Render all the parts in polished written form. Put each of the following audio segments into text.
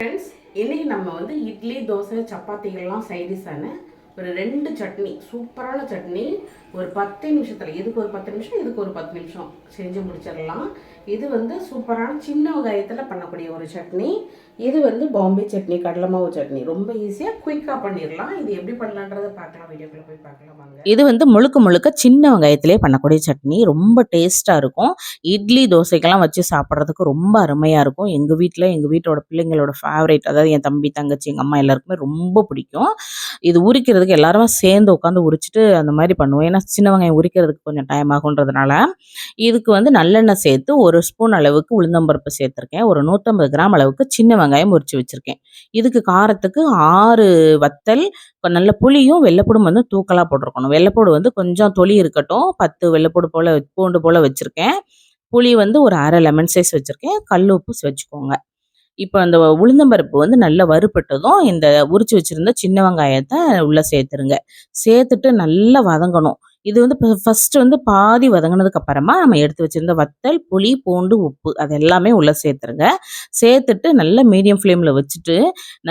Friends, இன்றைக்கி நம்ம வந்து இட்லி, தோசை, சப்பாத்திகள்லாம் சைடிஷான ஒரு 2 சட்னி, சூப்பரான சட்னி ஒரு 10 நிமிஷத்தில், இதுக்கு ஒரு 10 நிமிஷம், இதுக்கு ஒரு 10 நிமிஷம் செஞ்சு முடிச்சிடலாம். இது வந்து சூப்பரான சின்ன வெங்காயத்தில் பண்ணக்கூடிய ஒரு சட்னி. இது வந்து பாம்பே சட்னி, கடலை மாவு சட்னி. ரொம்ப ஈஸியாக குயிக்காக பண்ணிடலாம். இது எப்படி பண்ணலான்றதை பார்க்கலாம், வீடியோக்குள்ளே போய் பார்க்கலாம் வாங்க. இது வந்து முழுக்க முழுக்க சின்ன வெங்காயத்திலே பண்ணக்கூடிய சட்னி. ரொம்ப டேஸ்ட்டாக இருக்கும். இட்லி, தோசைக்கெல்லாம் வச்சு சாப்பிட்றதுக்கு ரொம்ப அருமையாக இருக்கும். எங்கள் வீட்டோட பிள்ளைங்களோட ஃபேவரேட். அதாவது என் தம்பி, தங்கச்சி, எங்கள் அம்மா எல்லாருக்குமே ரொம்ப பிடிக்கும். இது உரிக்கிறதுக்கு எல்லாருமே சேர்ந்து உட்காந்து உரிச்சிட்டு அந்த மாதிரி பண்ணுவோம். ஏன்னா சின்ன வெங்காயம் உரிக்கிறதுக்கு கொஞ்சம் டைம் ஆகுன்றதுனால இதுக்கு வந்து நல்லெண்ணெய் சேர்த்து 1 ஸ்பூன் அளவுக்கு உளுந்தம்பருப்பு சேர்த்துருக்கேன். ஒரு 150 கிராம் அளவுக்கு சின்ன வெங்காயம் உரித்து வச்சுருக்கேன். இதுக்கு காரத்துக்கு 6 வத்தல், நல்ல புளியும் வெள்ளைப்பூடும் வந்து தூக்கலாக போட்டிருக்கணும். வெள்ளைப்பூடு வந்து கொஞ்சம் தொலி இருக்கட்டும். 10 வெள்ளைப்பூடு போல் பூண்டு போல் வச்சுருக்கேன். புளி வந்து ஒரு அரை லெமன் சைஸ் வச்சுருக்கேன். கல் உப்பு வச்சுக்கோங்க. இப்போ அந்த உளுந்தம்பருப்பு வந்து நல்லா வறுபட்டதும் இந்த உரிச்சு வச்சுருந்த சின்ன வெங்காயத்தை உள்ளே சேர்த்துருங்க. சேர்த்துட்டு நல்லா வதங்கணும். இது வந்து ஃபஸ்ட்டு வந்து பாதி வதங்கினதுக்கு அப்புறமா நம்ம எடுத்து வச்சுருந்த வத்தல், புளி, பூண்டு, உப்பு அது எல்லாமே உள்ளே சேர்த்துருங்க. சேர்த்துட்டு நல்லா மீடியம் ஃப்ளேமில் வச்சுட்டு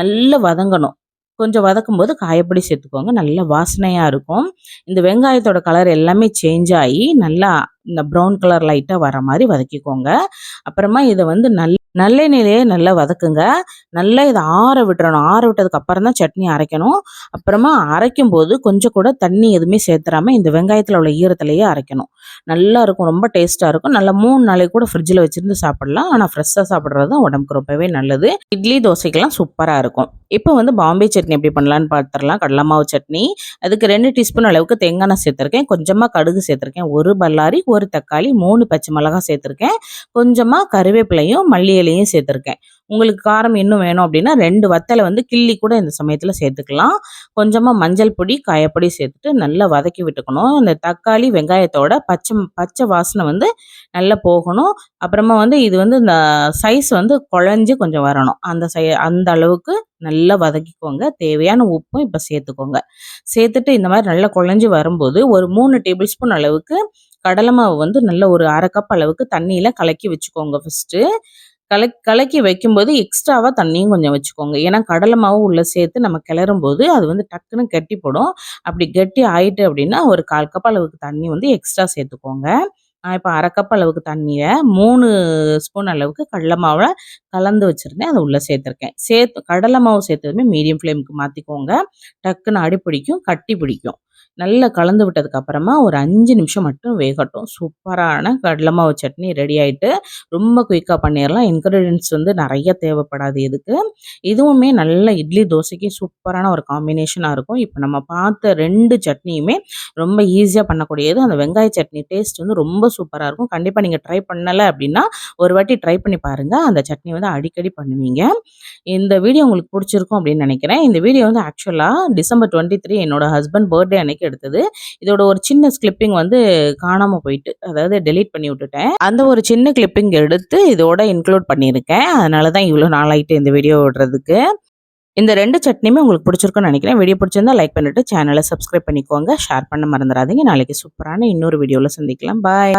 நல்லா வதங்கணும். கொஞ்சம் வதக்கும்போது காயப்பொடி சேர்த்துக்கோங்க. நல்ல வாசனையாக இருக்கும். இந்த வெங்காயத்தோட கலர் எல்லாமே சேஞ்ச் ஆகி நல்லா இந்த ப்ரௌன் கலர் லைட்டாக வர மாதிரி வதக்கிக்கோங்க. அப்புறமா இதை வந்து நல்லெண்ணெயிலேயே நல்லா வதக்குங்க. நல்லா இதை ஆற விட்டுறணும். ஆற விட்டதுக்கு அப்புறம் தான் சட்னி அரைக்கணும். அப்புறமா அரைக்கும் போது கொஞ்சம் கூட தண்ணி எதுவுமே சேர்த்துறாம இந்த வெங்காயத்தில் உள்ள ஈரத்திலேயே அரைக்கணும். நல்லா இருக்கும். ரொம்ப டேஸ்ட்டாக இருக்கும். நல்லா 3 நாளைக்கு கூட ஃப்ரிட்ஜில் வச்சுருந்து சாப்பிடலாம். ஆனால் ஃப்ரெஷ்ஷாக சாப்பிட்றது தான் உடம்புக்கு ரொம்பவே நல்லது. இட்லி, தோசைக்கெல்லாம் சூப்பராக இருக்கும். இப்போ வந்து பாம்பே சட்னி எப்படி பண்ணலான்னு பார்த்துடலாம். கடலை மாவு சட்னி. அதுக்கு 2 டீஸ்பூன் அளவுக்கு தேங்காய் எண்ணெய் சேர்த்துருக்கேன். கொஞ்சமாக கடுகு சேர்த்துருக்கேன். 1 பல்லாரி, 1 தக்காளி, 3 பச்சை மிளகாய் சேர்த்துருக்கேன். கொஞ்சமாக கருவேப்பிலையும் மல்லி இலையும் சேர்த்துருக்கேன். உங்களுக்கு காரம் இன்னும் வேணும் அப்படின்னா 2 வத்தலை வந்து கிள்ளி கூட இந்த சமயத்தில் சேர்த்துக்கலாம். கொஞ்சமாக மஞ்சள் பொடி, காயப்பொடி சேர்த்துட்டு நல்லா வதக்கி விட்டுக்கணும். இந்த தக்காளி, வெங்காயத்தோட பச்சை வாசனை வந்து நல்லா போகணும். அப்புறமா வந்து இது வந்து இந்த சைஸ் வந்து குழஞ்சி கொஞ்சம் வரணும். அந்த அளவுக்கு நல்லா வதக்கிக்கோங்க. தேவையான உப்பும் இப்போ சேர்த்துக்கோங்க. சேர்த்துட்டு இந்த மாதிரி நல்லா குழஞ்சி வரும்போது ஒரு 3 டேபிள் ஸ்பூன் அளவுக்கு கடலை மாவு வந்து நல்ல ஒரு 1/2 கப் அளவுக்கு தண்ணியில் கலக்கி வச்சுக்கோங்க. ஃபஸ்ட்டு கலக்கி வைக்கும்போது எக்ஸ்ட்ராவாக தண்ணியும் கொஞ்சம் வச்சுக்கோங்க. ஏன்னா கடலை மாவு உள்ளே சேர்த்து நம்ம கிளறும் போது அது வந்து டக்குன்னு கெட்டி போடும். அப்படி கெட்டி ஆயிட்டு அப்படின்னா ஒரு 1/4 கப் அளவுக்கு தண்ணி வந்து எக்ஸ்ட்ரா சேர்த்துக்கோங்க. நான் இப்போ 1/2 கப் அளவுக்கு தண்ணியை 3 ஸ்பூன் அளவுக்கு கடலை மாவை கலந்து வச்சுருந்தேன். அதை உள்ளே சேர்த்துருக்கேன். கடலை மாவு சேர்த்ததுமே மீடியம் ஃப்ளேமுக்கு மாற்றிக்கோங்க. டக்குன்னு அடி பிடிக்கும், கட்டி பிடிக்கும். நல்லா கலந்து விட்டதுக்கு அப்புறமா ஒரு 5 நிமிஷம் மட்டும் வேகட்டும். சூப்பரான கடலை மாவு சட்னி ரெடி ஆகிட்டு ரொம்ப குயிக்காக பண்ணிடலாம். இன்க்ரீடியன்ட்ஸ் வந்து நிறைய தேவைப்படாது இதுக்கு. இதுவுமே நல்ல இட்லி, தோசைக்கு சூப்பரான ஒரு காம்பினேஷனாக இருக்கும். இப்போ நம்ம பார்த்த 2 சட்னியுமே ரொம்ப ஈஸியாக பண்ணக்கூடியது. அந்த வெங்காய சட்னி டேஸ்ட் வந்து ரொம்ப சூப்பராக இருக்கும். கண்டிப்பாக நீங்கள் ட்ரை பண்ணலை அப்படின்னா ஒரு வாட்டி ட்ரை பண்ணி பாருங்கள். அந்த சட்னி வந்து அடிக்கடி பண்ணுவீங்க. இந்த வீடியோ உங்களுக்கு பிடிச்சிருக்கும் அப்படின்னு நினைக்கிறேன். இந்த வீடியோ வந்து ஆக்சுவலாக டிசம்பர் 23 என்னோட ஹஸ்பண்ட் பர்த்டே அன்னைக்கு எடுத்தது. இதோட ஒரு சின்ன கிளிப்பிங் வந்து காணாமல் போயிட்டு, அதாவது டெலீட் பண்ணி விட்டுட்டேன். அந்த ஒரு சின்ன கிளிப்பிங் எடுத்து இதோட இன்க்ளூட் பண்ணியிருக்கேன். அதனால தான் இவ்வளோ நாளாயிட்டு இந்த வீடியோ விடுறதுக்கு. இந்த 2 சட்னியுமே உங்களுக்கு பிடிச்சிருக்குன்னு நினைக்கிறேன். வீடியோ பிடிச்சிருந்தா லைக் பண்ணிட்டு சேனலை சப்ஸ்கிரைப் பண்ணிக்கோங்க. ஷேர் பண்ண மறந்துடாதீங்க. நாளைக்கு சூப்பரான இன்னொரு வீடியோவில் சந்திக்கலாம். பாய்.